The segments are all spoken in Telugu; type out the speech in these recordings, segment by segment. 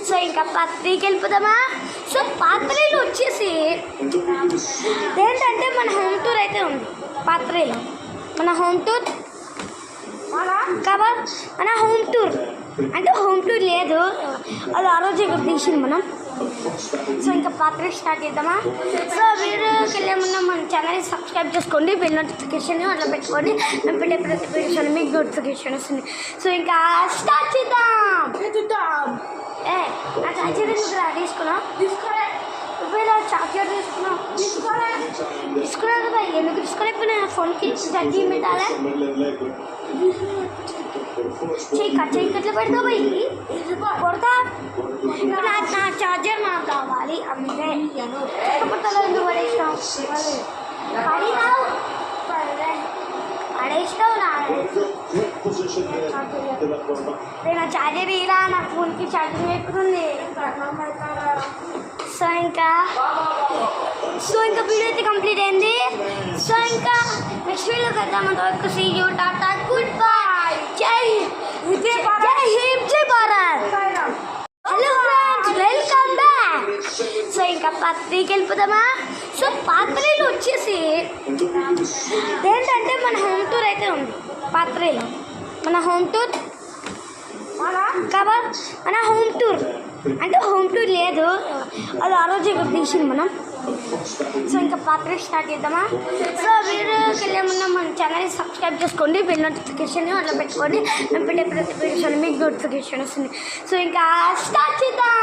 సో ఇంకా పార్ట్ 3కి వెళ్ళిపోదామా. సో పార్ట్ 3లో వచ్చేసి ఏంటంటే మన హోమ్ టూర్ అయితే ఉంది. పార్ట్ 3లో మన హోమ్ టూర్ కాబట్టి మన హోమ్ టూర్ అంటే హోమ్ టూర్ లేదు, అది ఆ రోజు ఇక్కడ తీసింది మనం. సో ఇంకా పార్ట్ 3 స్టార్ట్ చేద్దామా. సో వీడియోకి వెళ్ళే ముందు మన ఛానల్ని సబ్స్క్రైబ్ చేసుకోండి, బెల్ నోటిఫికేషన్ అట్లా పెట్టుకోండి, మేము పెట్టే ప్రతి వీడియోస్ మీకు నోటిఫికేషన్ వస్తుంది. సో ఇంకా స్టార్ట్ చేద్దాం. నా ఛార్జర్ తీసుకున్నాం చార్జర్ తీసుకున్నా కదా, ఎందుకు తీసుకోలేకపోయినా ఫోన్కి ఛార్జీ పెట్టాలి. చెయ్యి పెడతా పోయి కొడతా. నా ఛార్జర్ నాకు కావాలి, అందుకే ఎందుకు పడేసినావు నా ఛార్జర్ ఇలా నా ఫోన్కి ఛార్జర్ పెట్టుకుంది. సో ఇంకా వీడియో అయితే కంప్లీట్ అయింది. సో ఇంకా నెక్స్ట్ వీడియో కదా మనకు see you tata good bye. జై హింద్ జై Bharat. Hello friends, welcome back. So ఇంకా పార్ట్ 3కి వెళ్ళిపోదామా. సో పార్ట్ 3లో వచ్చేసి ఏంటంటే మన హోమ్ టూర్ అయితే ఉంది. పార్ట్ 3లో మన హోమ్ టూర్ కాబట్టి మన హోమ్ టూర్ అంటే హోమ్ టూర్ లేదు, అది ఆ రోజు ఇక్కడ తీసింది మనం. సో ఇంకా పార్ట్ 3 స్టార్ట్ చేద్దామా. సో వీడియోకి వెళ్ళే ముందు మన ఛానల్ని సబ్స్క్రైబ్ చేసుకోండి, బెల్ నోటిఫికేషన్ అట్లా పెట్టుకోండి, మేము పెట్టే ప్రతి వీడియోస్ మీకు నోటిఫికేషన్ వస్తుంది. సో ఇంకా స్టార్ట్ చేద్దాం.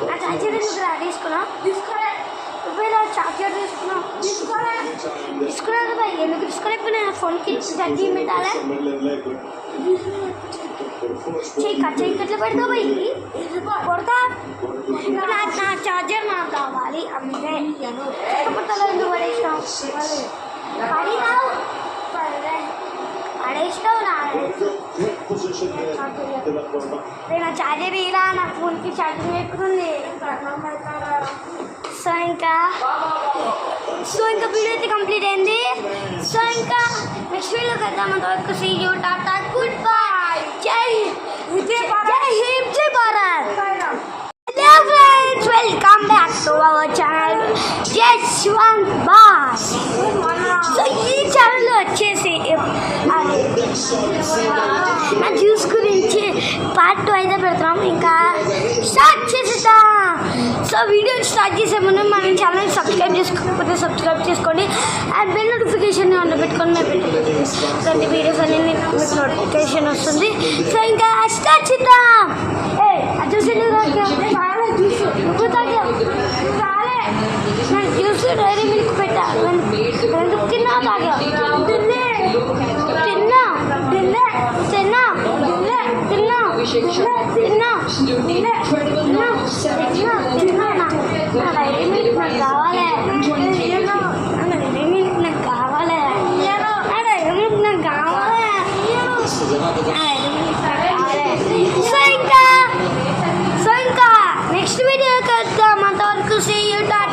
నా ఛార్జర్ తీసుకున్నా చార్జర్ తీసుకున్నా కదా, ఎందుకు తీసుకోలేకపోయినా ఫోన్కి ఛార్జీ పెట్టాలి. చెయ్యి పెడతా పోయి కొడతా. నా ఛార్జర్ నాకు కావాలి, అందుకే ఎందుకు పడేసినావు నా ఛార్జర్ ఇలా నా ఫోన్కి ఛార్జర్ పెట్టుకుంది. సో ఇంకా వీడియో అయితే కంప్లీట్ అయింది. సో ఇంకా నెక్స్ట్ వీడియో కదా మనకు see you tata good bye. జై హింద్ జై Bharat. Hello friends, welcome back to our channel Jaswanth boy. So ఈ ఛానల్లో వచ్చేసి నా జ్యూస్ గురించి పార్ట్ 2 అయితే పెడతాం. ఇంకా స్టార్ట్ చేసేద్దాం. సో వీడియో స్టార్ట్ చేసే ముందు మన ఛానల్ సబ్స్క్రైబ్ చేసుకోకపోతే సబ్స్క్రైబ్ చేసుకోండి, అండ్ బెల్ నోటిఫికేషన్ ఆన్ పెట్టుకొని మేము ప్రతి వీడియోస్ అన్ని మీకు నోటిఫికేషన్ వస్తుంది. సో ఇంకా స్టార్ట్ చేద్దాం. జ్యూస్ నేను జ్యూస్ డైరీ మిల్క్ పెట్టా, తిన్నా తాగా తిన్నా డైరీ మిల్క్ నాకు కావాలి, డైరీ మిల్క్ నాకు కావాలి, డైరీ మిల్క్ నాకు కావాలి. సో ఇంకా నెక్స్ట్ వీడియో వద్దాం. అంతవరకు సీ యూ టాటా.